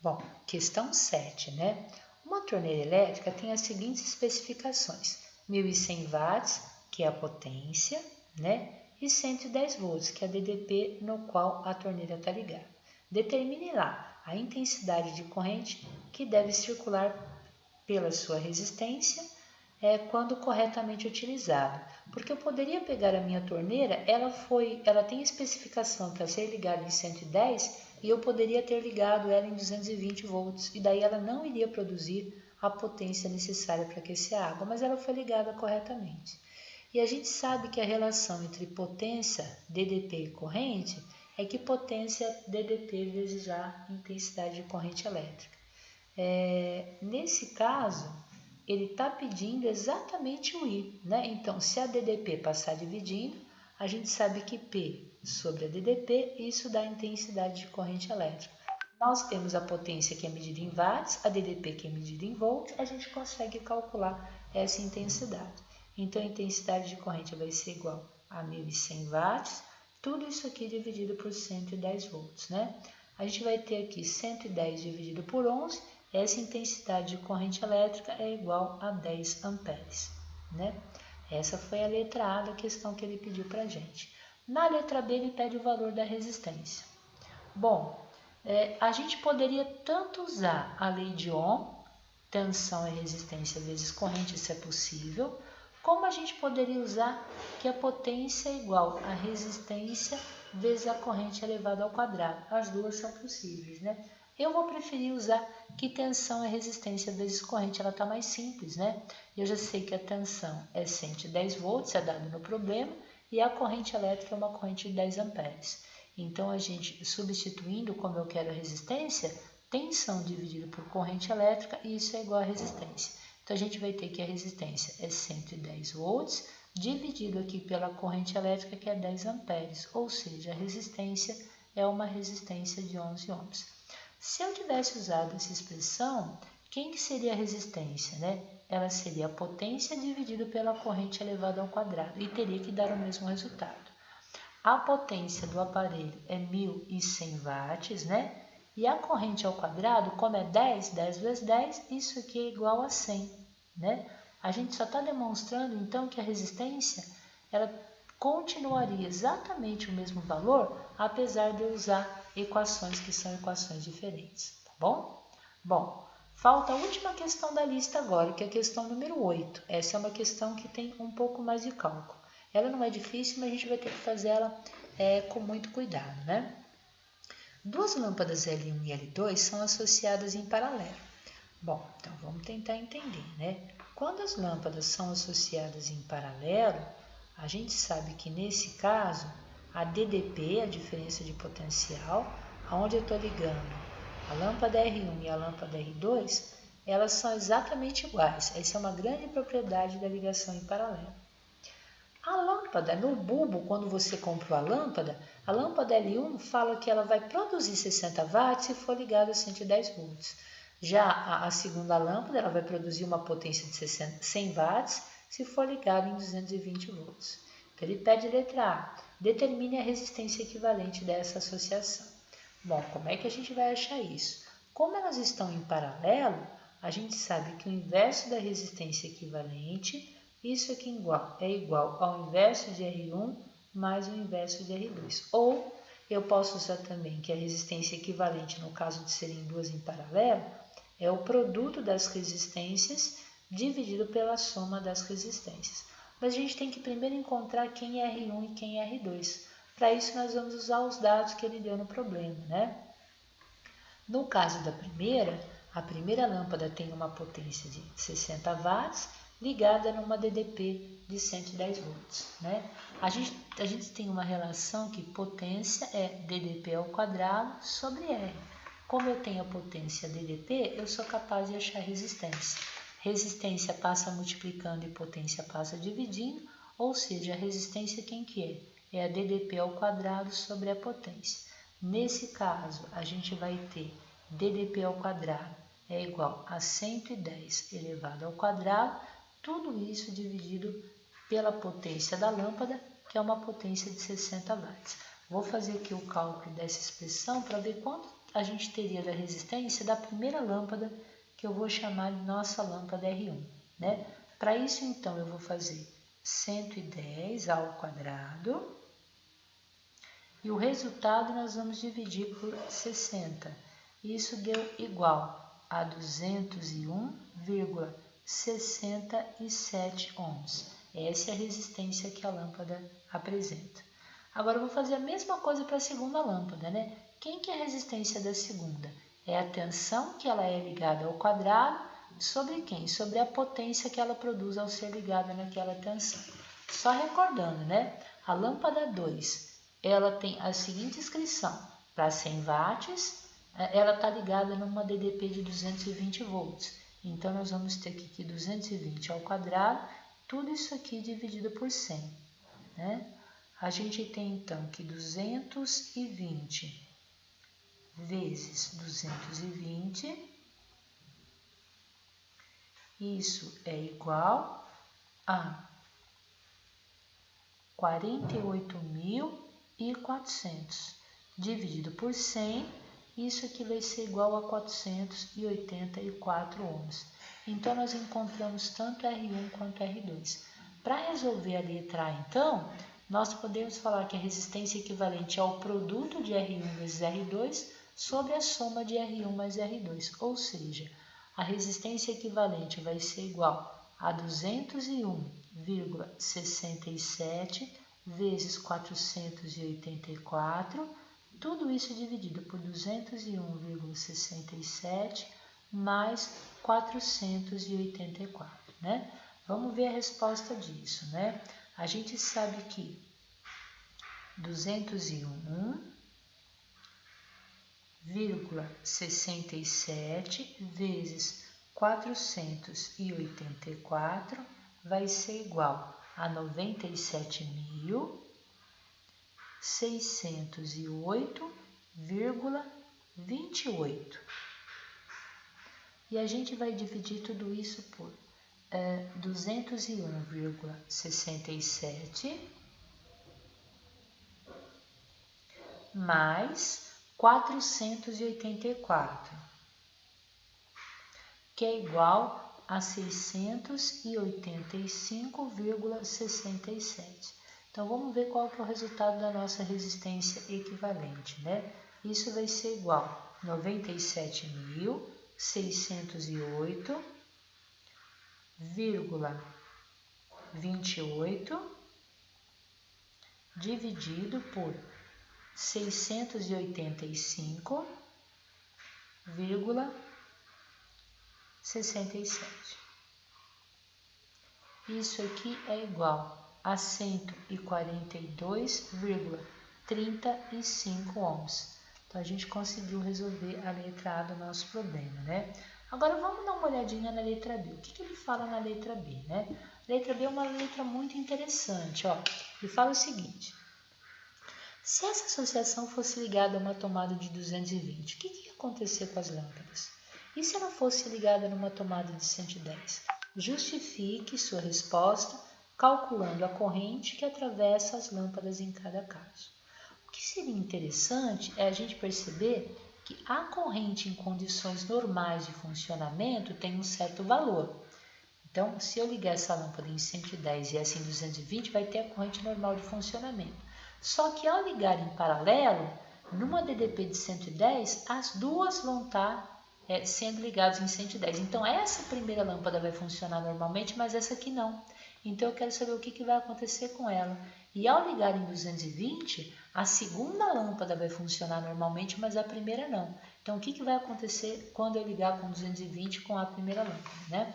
Bom, questão 7, né? Uma torneira elétrica tem as seguintes especificações: 1.100 watts, que é a potência, né? E 110 volts, que é a DDP no qual a torneira está ligada. Determine lá a intensidade de corrente que deve circular pela sua resistência quando corretamente utilizada. Porque eu poderia pegar a minha torneira, ela tem especificação para ser ligada em 110 e eu poderia ter ligado ela em 220 volts e daí ela não iria produzir a potência necessária para aquecer a água, mas ela foi ligada corretamente. E a gente sabe que a relação entre potência, DDP e corrente é que potência DDP vezes a intensidade de corrente elétrica. Nesse caso, ele está pedindo exatamente o I, né? Então, se a DDP passar dividindo, a gente sabe que P sobre a DDP, isso dá a intensidade de corrente elétrica. Nós temos a potência que é medida em watts, a DDP que é medida em volts, a gente consegue calcular essa intensidade. Então, a intensidade de corrente vai ser igual a 1.100 watts, tudo isso aqui dividido por 110 volts, né? A gente vai ter aqui 110 dividido por 11, essa intensidade de corrente elétrica é igual a 10 amperes, né? Essa foi a letra A da questão que ele pediu para a gente. Na letra B, ele pede o valor da resistência. Bom, a gente poderia tanto usar a lei de Ohm, tensão é resistência vezes corrente, isso é possível, como a gente poderia usar que a potência é igual a resistência vezes a corrente elevada ao quadrado. As duas são possíveis, né? Eu vou preferir usar que tensão é resistência vezes corrente, ela está mais simples, né? Eu já sei que a tensão é 110 volts, é dado no problema, e a corrente elétrica é uma corrente de 10 amperes. Então, a gente substituindo como eu quero a resistência, tensão dividido por corrente elétrica, e isso é igual a resistência. Então, a gente vai ter que a resistência é 110 volts, dividido aqui pela corrente elétrica, que é 10 amperes, ou seja, a resistência é uma resistência de 11 ohms. Se eu tivesse usado essa expressão, quem que seria a resistência, né? Ela seria a potência dividida pela corrente elevada ao quadrado, e teria que dar o mesmo resultado. A potência do aparelho é 1.100 watts, né? E a corrente ao quadrado, como é 10 vezes 10, isso aqui é igual a 100, né? A gente só está demonstrando, então, que a resistência, ela continuaria exatamente o mesmo valor, apesar de eu usar equações que são equações diferentes, tá bom? Bom, falta a última questão da lista agora, que é a questão número 8. Essa é uma questão que tem um pouco mais de cálculo. Ela não é difícil, mas a gente vai ter que fazer ela com muito cuidado, né? Duas lâmpadas L1 e L2 são associadas em paralelo. Bom, então vamos tentar entender, né? Quando as lâmpadas são associadas em paralelo, a gente sabe que nesse caso, a DDP, a diferença de potencial, onde eu estou ligando a lâmpada R1 e a lâmpada R2, elas são exatamente iguais. Essa é uma grande propriedade da ligação em paralelo. A lâmpada, no bulbo, quando você comprou a lâmpada L1 fala que ela vai produzir 60 watts se for ligada a 110 volts. Já a segunda lâmpada, ela vai produzir uma potência de 100 watts se for ligada em 220 volts. Então, ele pede letra A, determine a resistência equivalente dessa associação. Bom, como é que a gente vai achar isso? Como elas estão em paralelo, a gente sabe que o inverso da resistência equivalente, isso aqui é igual ao inverso de R1 mais o inverso de R2. Ou eu posso usar também que a resistência equivalente, no caso de serem duas em paralelo, é o produto das resistências dividido pela soma das resistências. Mas a gente tem que primeiro encontrar quem é R1 e quem é R2. Para isso, nós vamos usar os dados que ele deu no problema, né? No caso da a primeira lâmpada tem uma potência de 60 watts ligada numa DDP de 110 volts, né? A gente tem uma relação que potência é DDP ao quadrado sobre R. Como eu tenho a potência DDP, eu sou capaz de achar resistência. Resistência passa multiplicando e potência passa dividindo, ou seja, a resistência quem que é? É a DDP ao quadrado sobre a potência. Nesse caso, a gente vai ter DDP ao quadrado é igual a 110 elevado ao quadrado, tudo isso dividido pela potência da lâmpada, que é uma potência de 60 watts. Vou fazer aqui o cálculo dessa expressão para ver quanto a gente teria da resistência da primeira lâmpada, que eu vou chamar de nossa lâmpada R1, né? Para isso, então, eu vou fazer 110 ao quadrado, e o resultado nós vamos dividir por 60. Isso deu igual a 201,67 ohms. Essa é a resistência que a lâmpada apresenta. Agora eu vou fazer a mesma coisa para a segunda lâmpada, né? Quem que é a resistência da segunda? É a tensão que ela é ligada ao quadrado sobre quem? Sobre a potência que ela produz ao ser ligada naquela tensão. Só recordando, né? A lâmpada 2, ela tem a seguinte inscrição: para 100 watts, ela está ligada numa DDP de 220 volts. Então, nós vamos ter que 220 ao quadrado, tudo isso aqui dividido por 100, né? A gente tem, então, que 220 vezes 220, isso é igual a 48.400 dividido por 100, isso aqui vai ser igual a 484 ohms. Então, nós encontramos tanto R1 quanto R2. Para resolver a letra A, então, nós podemos falar que a resistência é equivalente ao produto de R1 vezes R2 sobre a soma de R1 mais R2, ou seja, a resistência equivalente vai ser igual a 201,67 vezes 484, tudo isso dividido por 201,67 mais 484, né? Vamos ver a resposta disso, né? A gente sabe que 201,67 vezes 484 vai ser igual a 97.608,28. E a gente vai dividir tudo isso por 201,67 mais 484, que é igual a 685,67. Então, vamos ver qual que é o resultado da nossa resistência equivalente, né? Isso vai ser igual a 97.608,28 dividido por 685,67. Isso aqui é igual a 142,35 ohms. Então, a gente conseguiu resolver a letra A do nosso problema, né? Agora, vamos dar uma olhadinha na letra B. O que ele fala na letra B, né? A letra B é uma letra muito interessante, ó. Ele fala o seguinte: se essa associação fosse ligada a uma tomada de 220, o que ia acontecer com as lâmpadas? E se ela fosse ligada numa tomada de 110? Justifique sua resposta calculando a corrente que atravessa as lâmpadas em cada caso. O que seria interessante é a gente perceber que a corrente em condições normais de funcionamento tem um certo valor. Então, se eu ligar essa lâmpada em 110 e essa em 220, vai ter a corrente normal de funcionamento. Só que ao ligar em paralelo, numa DDP de 110, as duas vão estar sendo ligadas em 110. Então, essa primeira lâmpada vai funcionar normalmente, mas essa aqui não. Então, eu quero saber o que vai acontecer com ela. E ao ligar em 220, a segunda lâmpada vai funcionar normalmente, mas a primeira não. Então, o que vai acontecer quando eu ligar com 220 com a primeira lâmpada, né?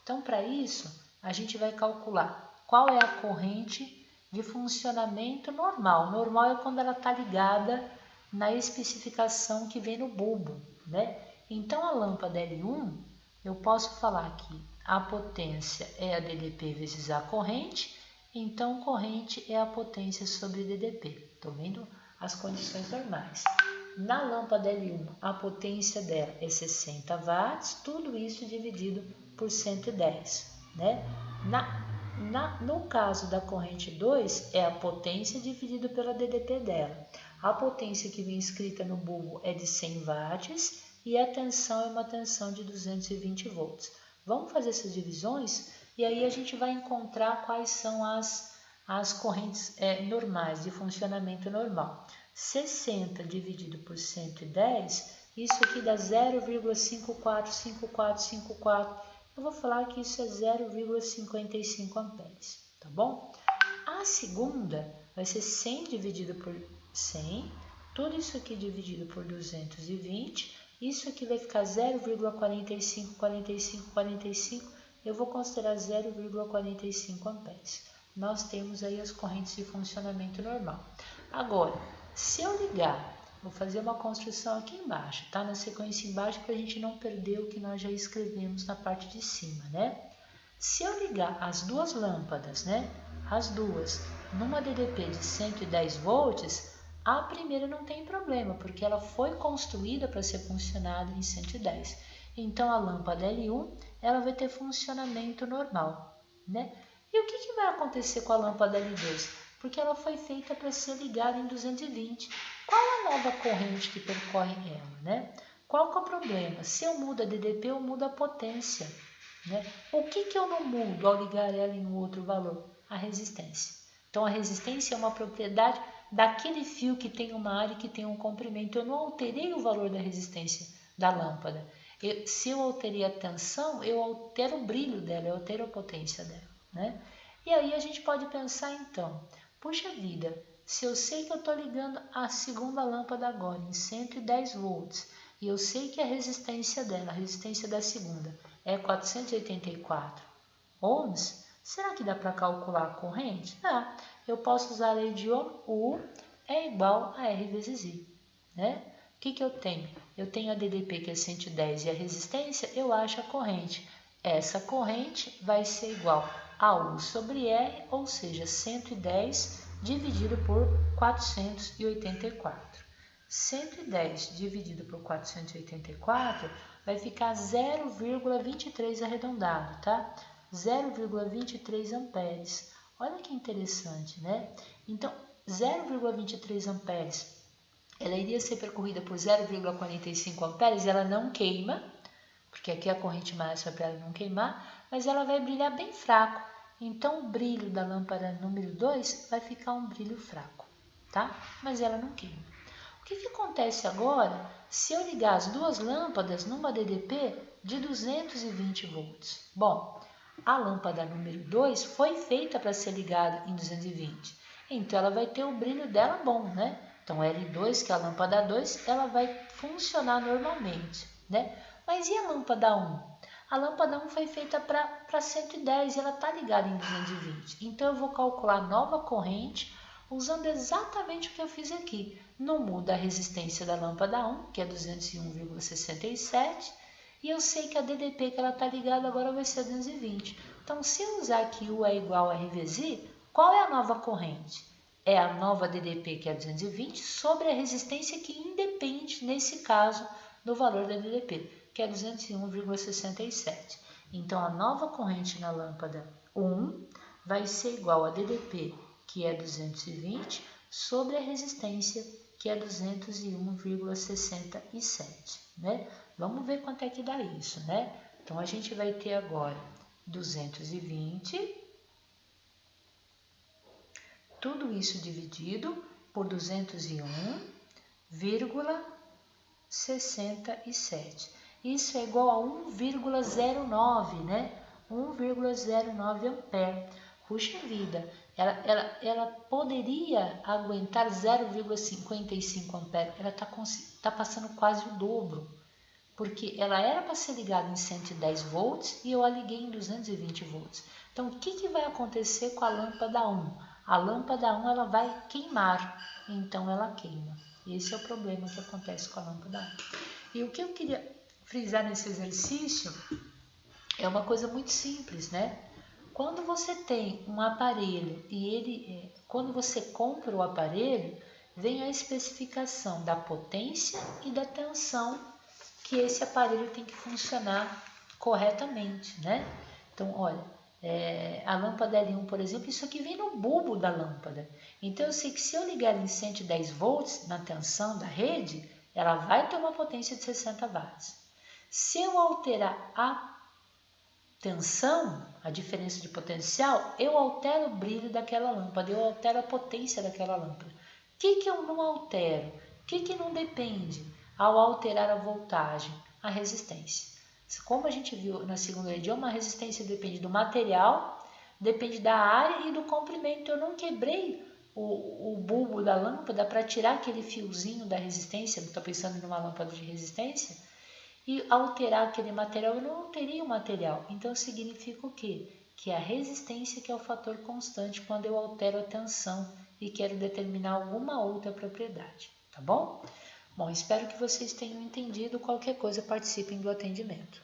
Então, para isso, a gente vai calcular qual é a corrente de funcionamento normal. Normal é quando ela está ligada na especificação que vem no bulbo, né? Então, a lâmpada L1, eu posso falar que a potência é a DDP vezes a corrente, então corrente é a potência sobre DDP. Estou vendo as condições normais. Na lâmpada L1, a potência dela é 60 watts, tudo isso dividido por 110, né? No caso da corrente 2, é a potência dividido pela DDP dela. A potência que vem escrita no bulbo é de 100 watts e a tensão é uma tensão de 220 volts. Vamos fazer essas divisões e aí a gente vai encontrar quais são as correntes normais, de funcionamento normal. 60 dividido por 110, isso aqui dá 0,545454. Eu vou falar que isso é 0,55 amperes, tá bom? A segunda vai ser 100 dividido por 100, tudo isso aqui dividido por 220, isso aqui vai ficar 0,454545, eu vou considerar 0,45 amperes. Nós temos aí as correntes de funcionamento normal. Agora, se eu ligar, vou fazer uma construção aqui embaixo, tá? Na sequência embaixo, para a gente não perder o que nós já escrevemos na parte de cima, né? Se eu ligar as duas lâmpadas, né? As duas, numa DDP de 110 volts, a primeira não tem problema, porque ela foi construída para ser funcionada em 110. Então, a lâmpada L1, ela vai ter funcionamento normal, né? E o que vai acontecer com a lâmpada L2? Porque ela foi feita para ser ligada em 220. Qual a nova corrente que percorre ela, né? Qual que é o problema? Se eu mudo a DDP, eu mudo a potência, né? O que eu não mudo ao ligar ela em um outro valor? A resistência. Então, a resistência é uma propriedade daquele fio que tem uma área e que tem um comprimento. Eu não alterei o valor da resistência da lâmpada. Se eu alterei a tensão, eu altero o brilho dela, eu altero a potência dela, né? E aí a gente pode pensar então, puxa vida, se eu sei que eu estou ligando a segunda lâmpada agora em 110 volts e eu sei que a resistência dela, a resistência da segunda, é 484 ohms, será que dá para calcular a corrente? Dá. Eu posso usar a lei de Ohm, U é igual a R vezes I, né? O que eu tenho? Eu tenho a DDP que é 110 e a resistência, eu acho a corrente. Essa corrente vai ser igual a U sobre R, ou seja, 110 dividido por 484. 110 dividido por 484 vai ficar 0,23 arredondado, tá? 0,23 amperes. Olha que interessante, né? Então, 0,23 amperes, ela iria ser percorrida por 0,45 amperes, ela não queima, porque aqui a corrente máxima para ela não queimar, mas ela vai brilhar bem fraco. Então, o brilho da lâmpada número 2 vai ficar um brilho fraco, tá? Mas ela não queima. O que acontece agora se eu ligar as duas lâmpadas numa DDP de 220 volts? Bom, a lâmpada número 2 foi feita para ser ligada em 220, então ela vai ter o brilho dela bom, né? Então, L2, que é a lâmpada 2, ela vai funcionar normalmente, né? Mas e a lâmpada 1? A lâmpada 1 foi feita para 110 e ela está ligada em 220. Então, eu vou calcular nova corrente usando exatamente o que eu fiz aqui. Não muda a resistência da lâmpada 1, que é 201,67, e eu sei que a DDP que ela está ligada agora vai ser 220. Então, se eu usar aqui U é igual a R vezes I, qual é a nova corrente? É a nova DDP, que é 220, sobre a resistência que independe, nesse caso, do valor da DDP, que é 201,67. Então, a nova corrente na lâmpada 1 vai ser igual a DDP, que é 220, sobre a resistência, que é 201,67, né? Vamos ver quanto é que dá isso, né? Então, a gente vai ter agora 220, tudo isso dividido por 201,67. Isso é igual a 1,09, né? 1,09 ampere. Puxa vida, ela poderia aguentar 0,55 ampere. Ela tá passando quase o dobro, porque ela era para ser ligada em 110 volts e eu a liguei em 220 volts. Então, o que vai acontecer com a lâmpada 1? A lâmpada 1 ela vai queimar, então ela queima. Esse é o problema que acontece com a lâmpada 1. E o que eu queria frisar nesse exercício é uma coisa muito simples, né? Quando você tem um aparelho e quando você compra o aparelho, vem a especificação da potência e da tensão que esse aparelho tem que funcionar corretamente, né? Então, olha, a lâmpada L1, por exemplo, isso aqui vem no bulbo da lâmpada. Então, eu sei que se eu ligar em 110 volts na tensão da rede, ela vai ter uma potência de 60 watts. Se eu alterar a tensão, a diferença de potencial, eu altero o brilho daquela lâmpada, eu altero a potência daquela lâmpada. O que eu não altero? O que não depende ao alterar a voltagem? A resistência. Como a gente viu na segunda idioma, a resistência depende do material, depende da área e do comprimento. Eu não quebrei o bulbo da lâmpada para tirar aquele fiozinho da resistência, estou pensando numa lâmpada de resistência, e alterar aquele material, eu não alterei o material. Então significa o quê? Que a resistência que é o fator constante quando eu altero a tensão e quero determinar alguma outra propriedade, tá bom? Bom, espero que vocês tenham entendido. Qualquer coisa, participem do atendimento.